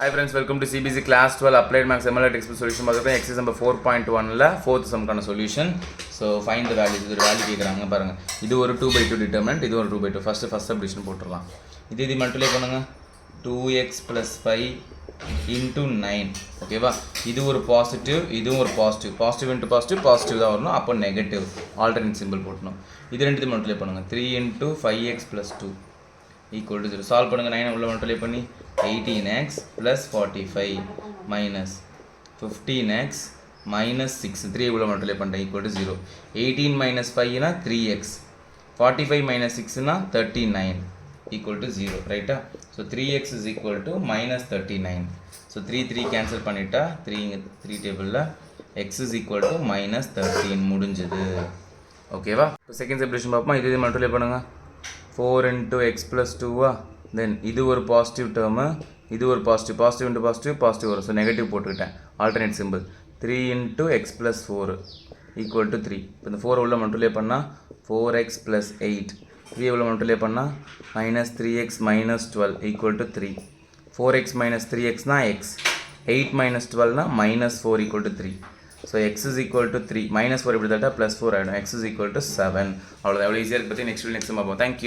Hi friends, welcome to CBC Class 12 Applied Maths MLA Textbook Solution. Exercise number 4.1 la fourth sum kana solution. So find the values. இது value கேக்குறாங்க பாருங்க. இது ஒரு 2/2 determinant, இது ஒரு 2/2. First subdivision போட்டுறலாம். இது multiply பண்ணுங்க. 2x plus 5 into 9. ஓகேவா? இது ஒரு பாசிட்டிவ், இதுவும் ஒரு positive. Positive into positive, positive தான் வரணும். அப்போ நெகட்டிவ். ஆல்டர்னேட் சிம்பிள் போடணும். இது ரெண்டுத்தையும் மல்டிப்ளை பண்ணுங்க. 3 into 5x plus 2 equal to 0. Solve பண்ணுங்க. 9 உள்ள மல்டிப்ளை பண்ணி 18x plus 45 minus 15x minus 6 3 உள்ள மல்டிப்ளை பண்ணுறேன் equal to 0. 18 minus 5 னா 3x, 45 minus 6 னா 39 equal to 0, ரைட்டா? So 3x is equal to minus 39. So 3 cancel பண்ணிட்டா 3 டேபிளில் x is equal to minus 13 முடிஞ்சது. ஓகேவா? இப்போ செகண்ட் செப்பரேஷன் பார்ப்போம். இது மல்டிப்ளை பண்ணுங்க. 4 into x plus 2 தென் இது ஒரு பாசிட்டிவ் டேர்மு, இது ஒரு positive, positive into positive, positive வரும். ஸோ நெகட்டிவ் போட்டுக்கிட்டேன். Alternate simple 3 into x plus 4 equal to 3. இப்போ இந்த 4 உள்ள மல்டிப்ளை பண்ணால் 4x plus 8, 3 உள்ள மல்டிப்ளை பண்ணால் minus 3x minus 12 equal to 3. 4x minus 3x னா x, 8 minus 12 னா minus 4 equal to 3. So x is equal to 3, minus 4 இப்படி தட்டா plus 4 ஆகிடும். x is equal to 7. அவ்வளோதான். எவ்வளோ ஈஸியாக இருக்குது பற்றி நெக்ஸ்ட் பார்ப்போம். தேங்க்யூ.